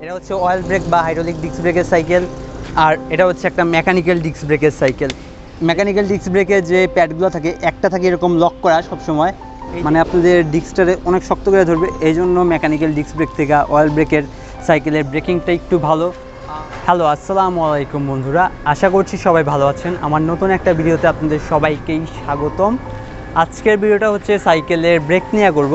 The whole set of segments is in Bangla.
এটা হচ্ছে অয়েল ব্রেক বা হাইড্রোলিক ডিস্ক ব্রেকের সাইকেল, আর এটা হচ্ছে একটা মেকানিক্যাল ডিস্ক ব্রেকের সাইকেল। মেকানিক্যাল ডিস্ক ব্রেকে যে প্যাডগুলো থাকে, একটা থাকে এরকম লক করা সবসময়, মানে আপনাদের ডিস্কটারে অনেক শক্ত করে ধরবে। এই জন্য মেকানিক্যাল ডিস্ক ব্রেক থেকে অয়েল ব্রেকের সাইকেলের ব্রেকিংটা একটু ভালো। হ্যালো, আসসালামু আলাইকুম বন্ধুরা, আশা করছি সবাই ভালো আছেন। আমার নতুন একটা ভিডিওতে আপনাদের সবাইকেই স্বাগতম। আজকের ভিডিওটা হচ্ছে সাইকেলের ব্রেক নিয়ে করব।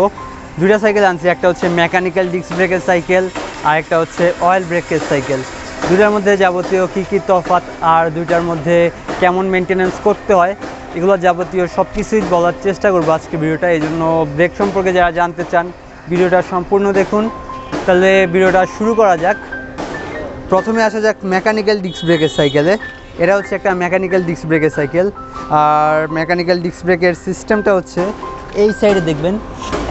দুইটা সাইকেল আনছি, একটা হচ্ছে মেকানিক্যাল ডিস্ক ব্রেকের সাইকেল আর একটা হচ্ছে অয়েল ব্রেকের সাইকেল। দুইটার মধ্যে যাবতীয় কী কী তফাৎ আর দুইটার মধ্যে কেমন মেনটেন্যান্স করতে হয়, এগুলো যাবতীয় সব কিছুই বলার চেষ্টা করবো আজকে ভিডিওটা। এই জন্য ব্রেক সম্পর্কে যারা জানতে চান ভিডিওটা সম্পূর্ণ দেখুন। তাহলে ভিডিওটা শুরু করা যাক। প্রথমে আসা যাক মেকানিক্যাল ডিস্ক ব্রেকের সাইকেলে। এটা হচ্ছে একটা মেকানিক্যাল ডিস্ক ব্রেকের সাইকেল, আর মেকানিক্যাল ডিস্ক ব্রেকের সিস্টেমটা হচ্ছে এই সাইডে দেখবেন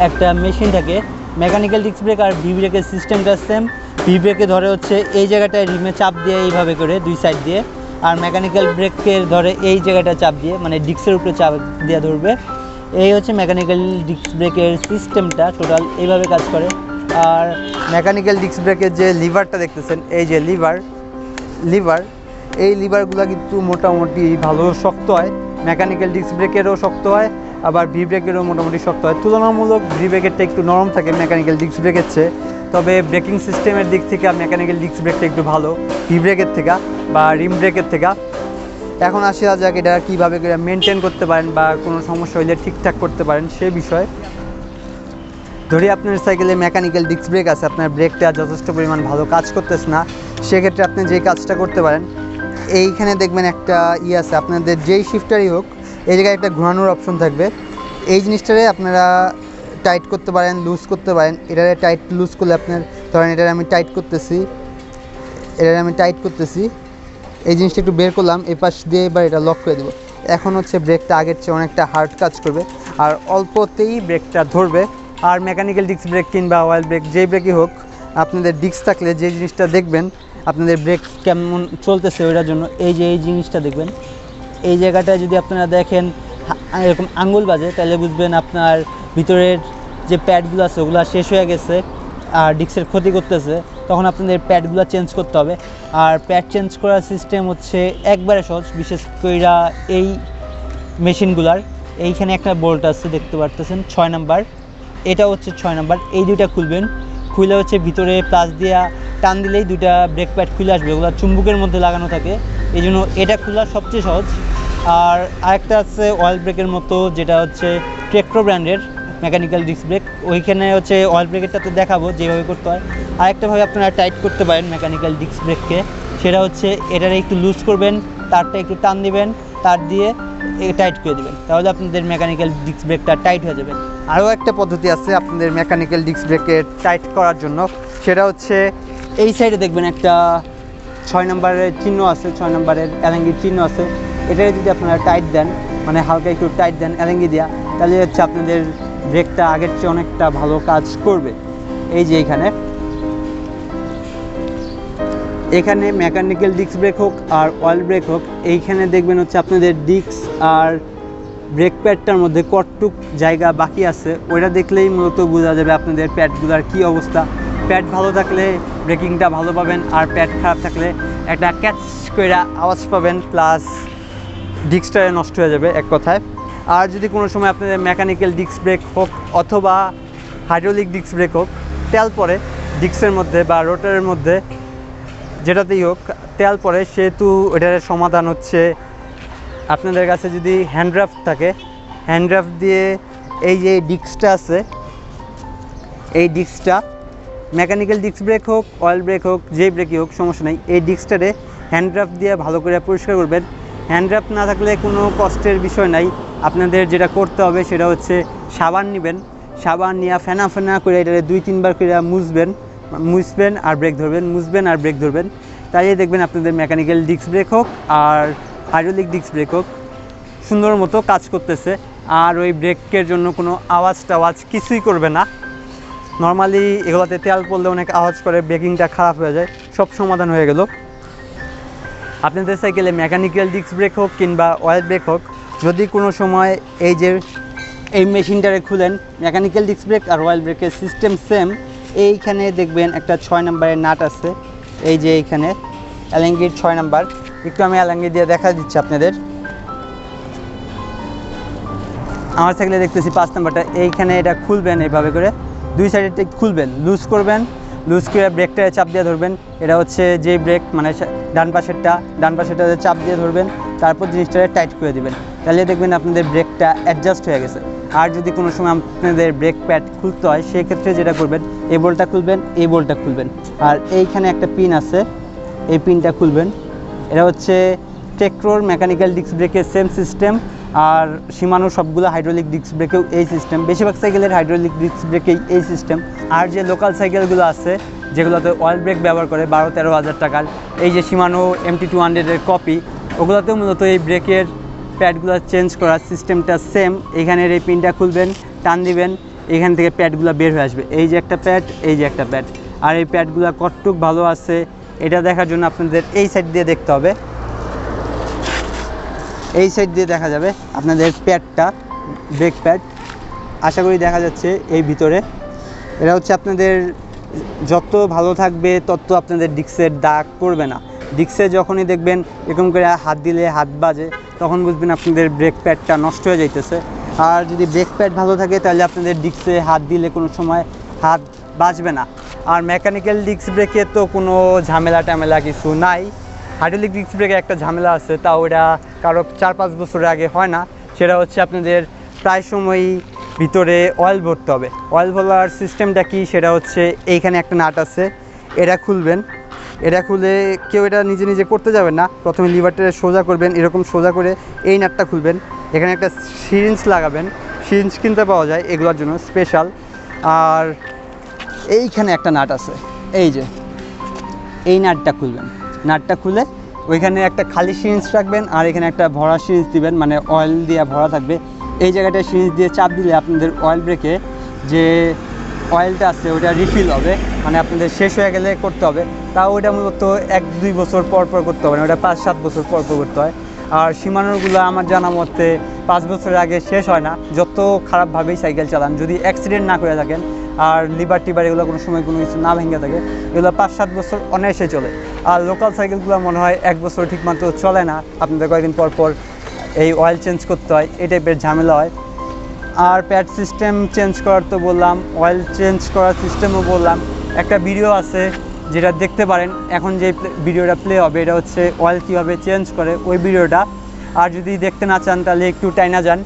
একটা মেশিন থাকে। মেকানিক্যাল ডিস্ক ব্রেক আর ভি ব্রেকের সিস্টেমটা সেম। ভি ব্রেকে ধরে হচ্ছে এই জায়গাটায় রিমে চাপ দিয়ে এইভাবে করে দুই সাইড দিয়ে, আর মেকানিক্যাল ব্রেকের ধরে এই জায়গাটা চাপ দিয়ে, মানে ডিস্কের উপরে চাপ দিয়ে ধরবে। এই হচ্ছে মেকানিক্যাল ডিস্ক ব্রেকের সিস্টেমটা, টোটাল এইভাবে কাজ করে। আর মেকানিক্যাল ডিস্ক ব্রেকের যে লিভারটা দেখতেছেন, এই যে লিভার এই লিভারগুলো কিন্তু মোটামুটি ভালো শক্ত হয়। মেকানিক্যাল ডিস্ক ব্রেকেরও শক্ত হয়, আবার ভি ব্রেকেরও মোটামুটি শক্ত হয়। তুলনামূলক ভি ব্রেকেরটা একটু নরম থাকে মেকানিক্যাল ডিস্ক ব্রেকের চেয়ে, তবে ব্রেকিং সিস্টেমের দিক থেকে মেকানিক্যাল ডিস্ক ব্রেকটা একটু ভালো ভি ব্রেকের থেকে বা রিম ব্রেকের থেকে। এখন আসা যাক এটা কীভাবে মেনটেন করতে পারেন বা কোনো সমস্যা হলে ঠিকঠাক করতে পারেন সে বিষয়ে। ধরি আপনার সাইকেলে মেকানিক্যাল ডিস্ক ব্রেক আছে, আপনার ব্রেকটা যথেষ্ট পরিমাণ ভালো কাজ করতেছে না, সেক্ষেত্রে আপনি যে কাজটা করতে পারেন, এইখানে দেখবেন একটা আছে, আপনাদের যেই শিফটারই হোক এই জায়গায় একটা ঘোরানোর অপশন থাকবে। এই জিনিসটারে আপনারা টাইট করতে পারেন, লুজ করতে পারেন। এটারে টাইট লুজ করলে আপনার ধরেন এটারে আমি টাইট করতেছি, এই জিনিসটা একটু বের করলাম, এই পাশ দিয়ে এবার এটা লক করে দেবো। এখন হচ্ছে ব্রেকটা আগের চেয়ে অনেকটা হার্ড কাজ করবে আর অল্পতেই ব্রেকটা ধরবে। আর মেকানিক্যাল ডিস্ক ব্রেক কিংবা অয়েল ব্রেক যেই ব্রেকই হোক, আপনাদের ডিস্ক থাকলে যে জিনিসটা দেখবেন আপনাদের ব্রেক কেমন চলতেছে ওইটার জন্য এই জিনিসটা দেখবেন। এই জায়গাটায় যদি আপনারা দেখেন এরকম আঙ্গুল বাজে, তাহলে বুঝবেন আপনার ভিতরের যে প্যাডগুলো আছে ওগুলো শেষ হয়ে গেছে আর ডিস্কের ক্ষতি করতেছে। তখন আপনাদের প্যাডগুলো চেঞ্জ করতে হবে। আর প্যাড চেঞ্জ করার সিস্টেম হচ্ছে একবারে সহজ, বিশেষ করে এই মেশিনগুলার। এইখানে একটা বোল্ট আছে দেখতে পারতেছেন 6 নাম্বার, এটা হচ্ছে 6 নাম্বার। এই দুইটা খুলবেন, খুলে হচ্ছে ভিতরে প্লাস দিয়া টান দিলেই দুইটা ব্রেক প্যাড খুলে আসবে। ওগুলো চুম্বকের মধ্যে লাগানো থাকে, এই জন্য এটা খোলা সবচেয়ে সহজ। আর আরেকটা আছে অয়েল ব্রেকের মতো, যেটা হচ্ছে টেকট্রো ব্র্যান্ডের মেকানিক্যাল ডিস্ক ব্রেক। ওইখানে হচ্ছে অয়েল ব্রেকেরটাতে দেখাবো যেভাবে করতে হয়। আরেকটাভাবে আপনারা টাইট করতে পারেন মেকানিক্যাল ডিস্ক ব্রেককে, সেটা হচ্ছে এটারে একটু লুজ করবেন, তারটা একটু টান দিবেন, তার দিয়ে টাইট করে দেবেন, তাহলে আপনাদের মেকানিক্যাল ডিস্ক ব্রেকটা টাইট হয়ে যাবে। আরও একটা পদ্ধতি আছে আপনাদের মেকানিক্যাল ডিস্ক ব্রেকে টাইট করার জন্য, সেটা হচ্ছে এই সাইডে দেখবেন একটা 6 নম্বরের চিহ্ন আছে, 6 নম্বরের এলাঙ্গির চিহ্ন আছে। এটাই যদি আপনারা টাইট দেন, মানে হালকা একটু টাইট দেন এলাঙ্গি দিয়া, তাহলে হচ্ছে আপনাদের ব্রেকটা আগের চেয়ে অনেকটা ভালো কাজ করবে। এই যে এখানে মেকানিক্যাল ডিস্ক ব্রেক হোক আর অয়েল ব্রেক হোক, এইখানে দেখবেন হচ্ছে আপনাদের ডিস্ক আর ব্রেক প্যাডটার মধ্যে কতটুক জায়গা বাকি আছে, ওইটা দেখলেই মূলত বোঝা যাবে আপনাদের প্যাডগুলোর কী অবস্থা। প্যাড ভালো থাকলে ব্রেকিংটা ভালো পাবেন, আর প্যাড খারাপ থাকলে একটা ক্যাচ করে আওয়াজ পাবেন, প্লাস ডিস্কটা নষ্ট হয়ে যাবে এক কথায়। আর যদি কোনো সময় আপনাদের মেকানিক্যাল ডিস্ক ব্রেক হোক অথবা হাইড্রোলিক ডিস্ক ব্রেক হোক, তেল পরে ডিস্কের মধ্যে বা রোটারের মধ্যে, যেটাতেই হোক তেল পরে, সেহেতু এটার সমাধান হচ্ছে আপনাদের কাছে যদি হ্যান্ডরাফট থাকে, হ্যান্ডরাফট দিয়ে এই যে ডিস্কটা আছে, এই ডিস্কটা মেকানিক্যাল ডিস্ক ব্রেক হোক অয়েল ব্রেক হোক যেই ব্রেকই হোক সমস্যা নেই, এই ডিস্কটারে হ্যান্ডরাফট দিয়ে ভালো করে পরিষ্কার করবেন। হ্যান্ডরাফট না থাকলে কোনো কষ্টের বিষয় নাই, আপনাদের যেটা করতে হবে সেটা হচ্ছে সাবান নেবেন, সাবান নিয়ে ফেনা করে এটা 2-3 বার করে মুছবেন আর ব্রেক ধরবেন, তাই দেখবেন আপনাদের মেকানিক্যাল ডিস্ক ব্রেক হোক আর হাইড্রোলিক ডিস্ক ব্রেক হোক সুন্দর মতো কাজ করতেছে। আর ওই ব্রেকের জন্য কোনো আওয়াজ কিছুই করবে না। নর্মালি এগুলোতে তেল পড়লে অনেক আওয়াজ করে, ব্রেকিংটা খারাপ হয়ে যায়, সব সমাধান হয়ে গেল। আপনাদের সাইকেলে মেকানিক্যাল ডিস্ক ব্রেক হোক কিংবা অয়েল ব্রেক হোক, যদি কোনো সময় এই মেশিনটারে খুলেন, মেকানিক্যাল ডিস্ক ব্রেক আর অয়েল ব্রেকের সিস্টেম সেম, এইখানে দেখবেন একটা 6 নম্বরের নাট আছে, এই যে এইখানে অ্যালেঙ্গির 6 নাম্বার। একটু আমি অ্যালেঙ্গি দিয়ে দেখা দিচ্ছি আপনাদের। আমার সাইকেলে দেখতেছি 5 নাম্বারটা, এইখানে এটা খুলবেন এইভাবে করে, দুই সাইডে খুলবেন, লুজ করবেন, লুজ করে ব্রেকটায় চাপ দিয়ে ধরবেন। এটা হচ্ছে যে ব্রেক মানে ডান পাশেরটা চাপ দিয়ে ধরবেন, তারপর জিনিসটাকে টাইট করে দিবেন, তাহলে দেখবেন আপনাদের ব্রেকটা অ্যাডজাস্ট হয়ে গেছে। আর যদি কোনো সময় আপনাদের ব্রেক প্যাড খুলতে হয়, সেক্ষেত্রে যেটা করবেন, এই বোল্টটা খুলবেন, এই বোল্টটা খুলবেন, আর এইখানে একটা পিন আছে, এই পিনটা খুলবেন। এটা হচ্ছে টেক্ট্রোর মেকানিক্যাল ডিস্ক ব্রেকের সেম সিস্টেম, আর শিমানো সবগুলো হাইড্রোলিক ডিস্ক ব্রেকেও এই সিস্টেম, বেশিরভাগ সাইকেলের হাইড্রোলিক ডিস্ক ব্রেকেই এই সিস্টেম। আর যে লোকাল সাইকেলগুলো আছে যেগুলোতে অয়েল ব্রেক ব্যবহার করে 12-13 হাজার টাকার, এই যে শিমানো MT200-এর কপি, ওগুলোতেও মূলত এই ব্রেকের প্যাডগুলো চেঞ্জ করার সিস্টেমটা সেম। এখানের এই পিনটা খুলবেন, টান দিবেন, এখান থেকে প্যাডগুলো বের হয়ে আসবে, এই যে একটা প্যাড, এই যে একটা প্যাড। আর এই প্যাডগুলো কতটুক ভালো আছে এটা দেখার জন্য আপনাদের এই সাইড দিয়ে দেখতে হবে, এই সাইড দিয়ে দেখা যাবে আপনাদের প্যাডটা, ব্রেক প্যাড আশা করি দেখা যাচ্ছে এই ভিতরে। এটা হচ্ছে আপনাদের যত ভালো থাকবে তত আপনাদের ডিস্কের দাগ পড়বে না। ডিস্কে যখনই দেখবেন এরকম করে হাত দিলে হাত বাজে, তখন বুঝবেন আপনাদের ব্রেক প্যাডটা নষ্ট হয়ে যাইতেছে। আর যদি ব্রেক প্যাড ভালো থাকে তাহলে আপনাদের ডিস্কে হাত দিলে কোনো সময় হাত বাজবে না। আর মেকানিক্যাল ডিস্ক ব্রেকে তো কোনো ঝামেলা টামেলা কিছু নাই। হাইড্রোলিক ডিস্ক ব্রেকে একটা ঝামেলা আছে, তাও এটা কারো 4-5 বছরের আগে হয় না। সেটা হচ্ছে আপনাদের প্রায় সময়ই ভিতরে অয়েল ভরতে হবে। অয়েল ভরার সিস্টেমটা কি, সেটা হচ্ছে এইখানে একটা নাট আছে, এটা খুলবেন, এটা খুলে কেউ এটা নিজে নিজে করতে যাবেন না, প্রথমে লিভারটা সোজা করবেন, এরকম সোজা করে এই নাটটা খুলবেন। এখানে একটা সিরিঞ্জ লাগাবেন, সিরিঞ্জ কিনতে পাওয়া যায় এগুলোর জন্য স্পেশাল। আর এইখানে একটা নাট আছে, এই যে এই নাটটা খুলবেন, নাটটা খুলে ওইখানে একটা খালি সিরিঞ্জ রাখবেন, আর এখানে একটা ভরা সিরিঞ্জ দিবেন, মানে অয়েল দিয়ে ভরা থাকবে। এই জায়গাটায় সিরিঞ্জ দিয়ে চাপ দিলে আপনাদের অয়েল ব্রেকে যে অয়েলটা আছে ওটা রিফিল হবে, মানে আপনাদের শেষ হয়ে গেলে করতে হবে। তাও ওটা মূলত 1-2 বছর পর পর করতে হবে না, ওটা 5-7 বছর পর পর করতে হয়। আর সীমানোগুলো আমার জানা মতে 5 বছরের আগে শেষ হয় না, যত খারাপভাবেই সাইকেল চালান, যদি অ্যাক্সিডেন্ট না করে থাকেন আর লিভার টিভার এগুলো কোনো সময় কোনো কিছু না ভেঙে থাকে, এগুলো 5-7 বছর অনায়াসে চলে। আর লোকাল সাইকেলগুলো মনে হয় 1 বছর ঠিকমতো চলে না, আপনাদের কয়েকদিন পর পর এই অয়েল চেঞ্জ করতে হয়, এই টাইপের ঝামেলা হয়। আর প্যাড সিস্টেম চেঞ্জ করার তো বললাম, অয়েল চেঞ্জ করার সিস্টেমও বললাম। একটা ভিডিও আছে যেটা দেখতে পারেন, এখন যে ভিডিওটা প্লে হবে এটা হচ্ছে অয়েল কীভাবে চেঞ্জ করে ওই ভিডিওটা। আর যদি দেখতে না চান তাহলে একটু টাইনা যান।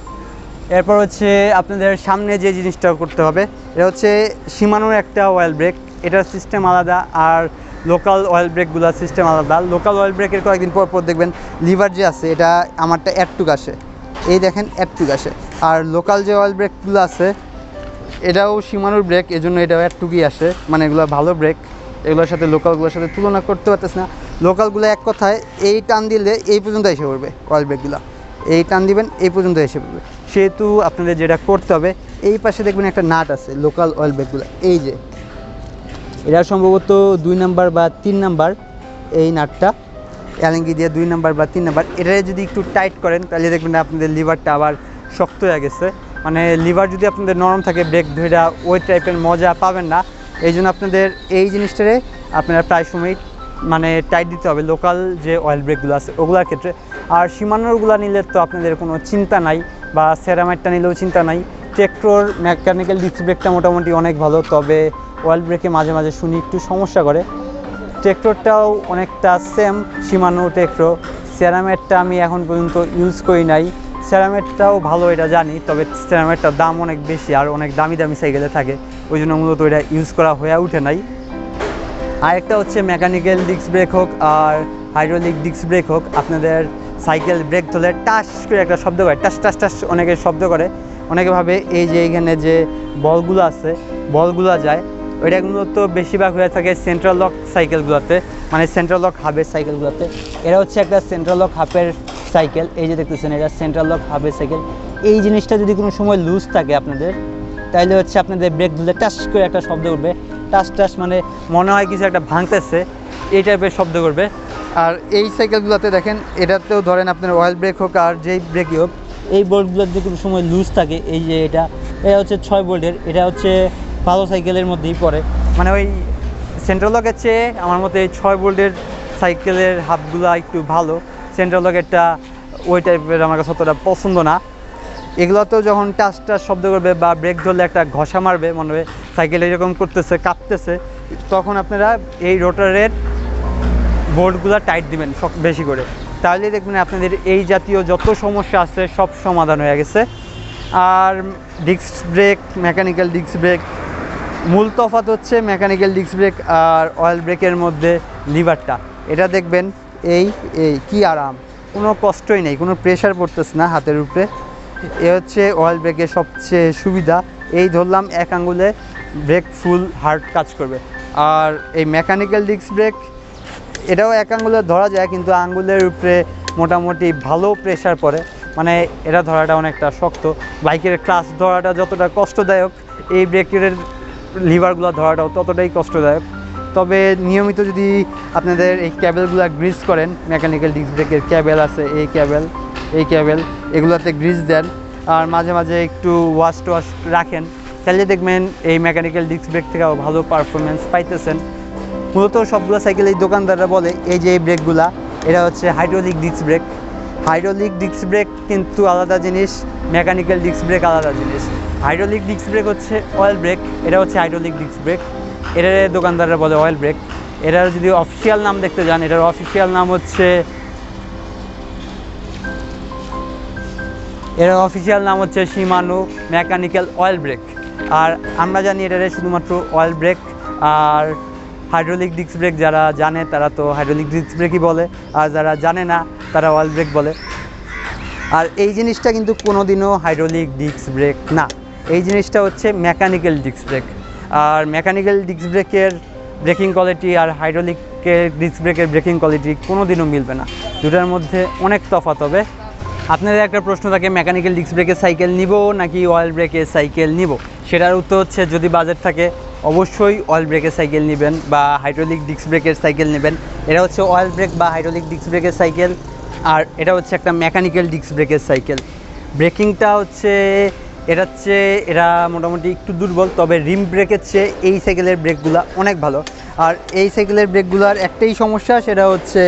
এরপর হচ্ছে আপনাদের সামনে যে জিনিসটা করতে হবে, এটা হচ্ছে শিমানোর একটা অয়েল ব্রেক, এটার সিস্টেম আলাদা, আর লোকাল অয়েল ব্রেকগুলোর সিস্টেম আলাদা। লোকাল অয়েল ব্রেকের কয়েকদিন পর পর দেখবেন লিভার যে আছে এটা আমারটা অ্যাডটুক আসে, এই দেখেন অ্যাডটুক আসে। আর লোকাল যে অয়েল ব্রেকগুলো আছে এটাও শিমানোর ব্রেক, এজন্য এটাও অ্যাডটুকই আসে, মানে এগুলো ভালো ব্রেক, এগুলোর সাথে লোকালগুলোর সাথে তুলনা করতে পারতেছ না। লোকালগুলো এক কথায় এই টান দিলে এই পর্যন্ত এসে পড়বে, অয়েল ব্রেকগুলো এই টান দিবেন এই পর্যন্ত এসে পড়বে। সেহেতু আপনাদের যেটা করতে হবে, এই পাশে দেখবেন একটা নাট আছে লোকাল অয়েল ব্রেকগুলো, এই যে এটা সম্ভবত 2 নাম্বার বা 3 নাম্বার, এই নাটটা অ্যালেঙ্গি দিয়ে 2 নাম্বার বা 3 নাম্বার, এটা যদি একটু টাইট করেন তাহলে দেখবেন আপনাদের লিভারটা আবার শক্ত হয়ে গেছে। মানে লিভার যদি আপনাদের নরম থাকে ব্রেক ধরে ওই টাইপের মজা পাবেন না। এই জন্য আপনাদের এই জিনিসটারে আপনারা প্রায় সময় মানে টাইট দিতে হবে লোকাল যে অয়েল ব্রেকগুলো আছে ওগুলোর ক্ষেত্রে। আর সীমানোরগুলো নিলে তো আপনাদের কোনো চিন্তা নাই, বা সেরামাইটটা নিলেও চিন্তা নাই। টেক্ট্রোর মেকানিক্যাল ডিস্ক ব্রেকটা মোটামুটি অনেক ভালো, তবে অয়েল ব্রেকে মাঝে মাঝে শুনি একটু সমস্যা করে। টেক্ট্রোরটাও অনেকটা সেম, সীমানো টেক্ট্রো। সেরামাইটটা আমি এখন পর্যন্ত ইউজ করি নাই, সেরামাইটটাও ভালো এটা জানি, তবে সেরামাইটটার দাম অনেক বেশি আর অনেক দামি দামি সাইকেলে থাকে, ওই জন্য মূলত এটা ইউজ করা হয়ে ওঠে নাই। আরেকটা হচ্ছে মেকানিক্যাল ডিস্ক ব্রেক হোক আর হাইড্রোলিক ডিস্ক ব্রেক হোক, আপনাদের সাইকেল ব্রেক ধরলে টাস করে একটা শব্দ করে, টাস টাস টাস অনেকে শব্দ করে। অনেকে ভাবে এই যে এইখানে যে বলগুলো আছে বলগুলো যায়, ওইটা মূলত বেশিরভাগ হয়ে থাকে সেন্ট্রাল লক সাইকেলগুলোতে, মানে সেন্ট্রাল লক হাবের সাইকেলগুলোতে। এরা হচ্ছে একটা সেন্ট্রাল লক হাবের সাইকেল, এই যে দেখতেছেন এটা সেন্ট্রাল লক হাবের সাইকেল। এই জিনিসটা যদি কোনো সময় লুজ থাকে আপনাদের, তাইলে হচ্ছে আপনাদের ব্রেক ধরলে টাস করে একটা শব্দ করবে, টাস টাস মানে মনে হয় কিছু একটা ভাঙতেছে, এই টাইপের শব্দ করবে। আর এই সাইকেলগুলোতে দেখেন এটাতেও ধরেন আপনার অয়েল ব্রেক হোক আর যেই ব্রেকই হোক, এই বোল্টগুলো যদি কোনো সময় লুজ থাকে, এই যে এটা হচ্ছে 6 বোল্টের, এটা হচ্ছে ভালো সাইকেলের মধ্যেই পড়ে। মানে ওই সেন্ট্রাল লকের চেয়ে আমার মতে এই 6 ভোল্টের সাইকেলের হাবগুলো একটু ভালো। সেন্ট্রাল লকেরটা ওই টাইপের আমার কাছে অতটা পছন্দ না। এগুলো তো যখন টাচ শব্দ করবে বা ব্রেক ধরলে একটা ঘষা মারবে, মনে হবে সাইকেল এরকম করতেছে, কাঁপতেছে, তখন আপনারা এই রোটারের বোল্টগুলো টাইট দিবেন বেশি করে, তাহলেই দেখবেন আপনাদের এই জাতীয় যত সমস্যা আছে সব সমাধান হয়ে গেছে। আর disc brake, mechanical disc brake, মূল তফাৎ হচ্ছে মেকানিক্যাল ডিস্ক ব্রেক আর অয়েল ব্রেকের মধ্যে লিভারটা। এটা দেখবেন এই এই কি আরাম, কোনো কষ্টই নেই, কোনো প্রেশার পড়তেছে না হাতের উপরে। এ হচ্ছে অয়েল ব্রেকের সবচেয়ে সুবিধা। এই ধরলাম এক আঙ্গুলে ব্রেক ফুল হার্ড কাজ করবে। আর এই মেকানিক্যাল ডিস্ক ব্রেক এটাও এক আঙ্গুলে ধরা যায়, কিন্তু আঙ্গুলের উপরে মোটামুটি ভালো প্রেশার পড়ে, মানে এটা ধরাটা অনেকটা শক্ত। বাইকের ক্লাচ ধরাটা যতটা কষ্টদায়ক, এই ব্রেকের লিভারগুলো ধরাটাও ততটাই কষ্টদায়ক। তবে নিয়মিত যদি আপনাদের এই ক্যাবেলগুলো গ্রিজ করেন, মেকানিক্যাল ডিস্ক ব্রেকের ক্যাবেল আছে, এই ক্যাবেল এগুলোতে গ্রিজ দেন আর মাঝে মাঝে একটু ওয়াশ টোয়াশ রাখেন, তাহলে দেখবেন এই মেকানিক্যাল ডিস্ক ব্রেক থেকেও ভালো পারফরমেন্স পাইতেছেন। মূলত সবগুলো সাইকেল এই দোকানদাররা বলে এই যে এই ব্রেকগুলা, এটা হচ্ছে hydraulic disc brake. Hydraulic disc brake কিন্তু আলাদা জিনিস, মেকানিক্যাল ডিস্ক ব্রেক আলাদা জিনিস। হাইড্রোলিক ডিস্ক ব্রেক হচ্ছে অয়েল ব্রেক, এটা হচ্ছে হাইড্রোলিক ডিস্ক ব্রেক, এটার দোকানদাররা বলে অয়েল ব্রেক। এটার যদি অফিসিয়াল নাম দেখতে যান, এটার অফিসিয়াল নাম হচ্ছে শিমানো মেকানিক্যাল অয়েল ব্রেক। আর আমরা জানি এটারে শুধুমাত্র অয়েল ব্রেক। আর হাইড্রোলিক ডিস্ক ব্রেক যারা জানে তারা তো হাইড্রোলিক ডিস্ক ব্রেকই বলে, আর যারা জানে না তারা অয়েল ব্রেক বলে। আর এই জিনিসটা কিন্তু কোনোদিনও হাইড্রোলিক ডিস্ক ব্রেক না, এই জিনিসটা হচ্ছে মেকানিক্যাল ডিস্ক ব্রেক। আর মেকানিক্যাল ডিস্ক ব্রেকের ব্রেকিং কোয়ালিটি আর হাইড্রোলিকের ডিস্ক ব্রেকের ব্রেকিং কোয়ালিটি কোনোদিনও মিলবে না, দুটার মধ্যে অনেক তফাৎ হবে। আপনাদের একটা প্রশ্ন থাকে মেকানিক্যাল ডিস্ক ব্রেকের সাইকেল নিব নাকি অয়েল ব্রেকের সাইকেল নিব, সেটার উত্তর হচ্ছে যদি বাজেট থাকে অবশ্যই অয়েল ব্রেকের সাইকেল নেবেন বা হাইড্রোলিক ডিস্ক ব্রেকের সাইকেল নেবেন। এটা হচ্ছে অয়েল ব্রেক বা হাইড্রোলিক ডিস্ক ব্রেকের সাইকেল, আর এটা হচ্ছে একটা মেকানিক্যাল ডিস্ক ব্রেকের সাইকেল। ব্রেকিংটা হচ্ছে এরা মোটামুটি একটু দুর্বল, তবে রিম ব্রেকের চেয়ে এই সাইকেলের ব্রেকগুলো অনেক ভালো। আর এই সাইকেলের ব্রেকগুলোর একটাই সমস্যা, সেটা হচ্ছে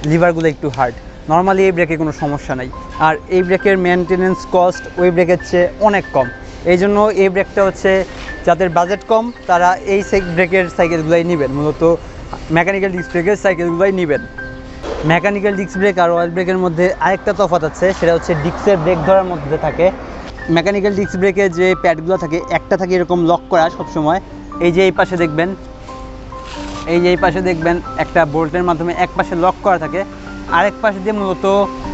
লিভারগুলো একটু হার্ড। নর্মালি এই ব্রেকে কোনো সমস্যা নাই, আর এই ব্রেকের মেনটেনেন্স কস্ট ওই ব্রেকের চেয়ে অনেক কম। এই জন্য এই ব্রেকটা হচ্ছে যাদের বাজেট কম তারা এই ব্রেকের সাইকেলগুলোই নেবেন, মূলত মেকানিক্যাল ডিস্ক ব্রেকের সাইকেলগুলোই নেবেন। মেকানিক্যাল ডিস্ক ব্রেক আর অয়েল ব্রেকের মধ্যে আরেকটা তফাৎ আছে, সেটা হচ্ছে ডিস্কের ব্রেক ধরার মধ্যে থাকে। মেকানিক্যাল ডিস্ক ব্রেকে যে প্যাডগুলো থাকে, একটা থাকে এরকম লক করা সবসময়, এই যে এই পাশে দেখবেন একটা বোল্টের মাধ্যমে এক পাশে লক করা থাকে, আরেক পাশ দিয়ে মূলত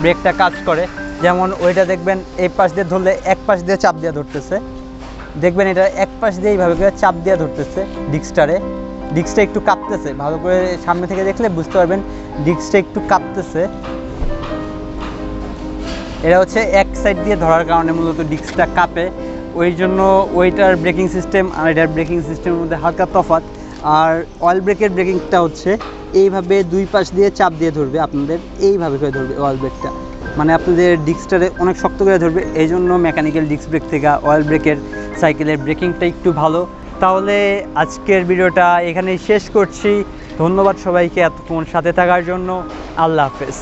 ব্রেকটা কাজ করে। যেমন ওইটা দেখবেন এই পাশ দিয়ে ধরলে এক পাশ দিয়ে চাপ দিয়ে ধরতেছে, দেখবেন এটা এক পাশ দিয়ে এইভাবে করে চাপ দিয়ে ধরতেছে ডিস্কটা একটু কাঁপতেছে, ভালো করে সামনে থেকে দেখলে বুঝতে পারবেন ডিস্কটা একটু কাঁপতেছে। এটা হচ্ছে এক সাইড দিয়ে ধরার কারণে মূলত ডিস্কটা কাঁপে, ওই জন্য ওইটার ব্রেকিং সিস্টেম আর এটার ব্রেকিং সিস্টেমের মধ্যে হালকা তফাৎ। আর অয়েল ব্রেকের ব্রেকিংটা হচ্ছে এইভাবে দুই পাশ দিয়ে চাপ দিয়ে ধরবে, আপনাদের এইভাবে করে ধরবে অয়েল ব্রেকটা, মানে আপনাদের ডিস্কটারে অনেক শক্ত করে ধরবে। এই জন্য মেকানিক্যাল ডিস্ক ব্রেক থেকে অয়েল ব্রেকের সাইকেলের ব্রেকিংটা একটু ভালো। তাহলে আজকের ভিডিওটা এখানেই শেষ করছি। ধন্যবাদ সবাইকে এতক্ষণ সাথে থাকার জন্য। আল্লাহ হাফেজ।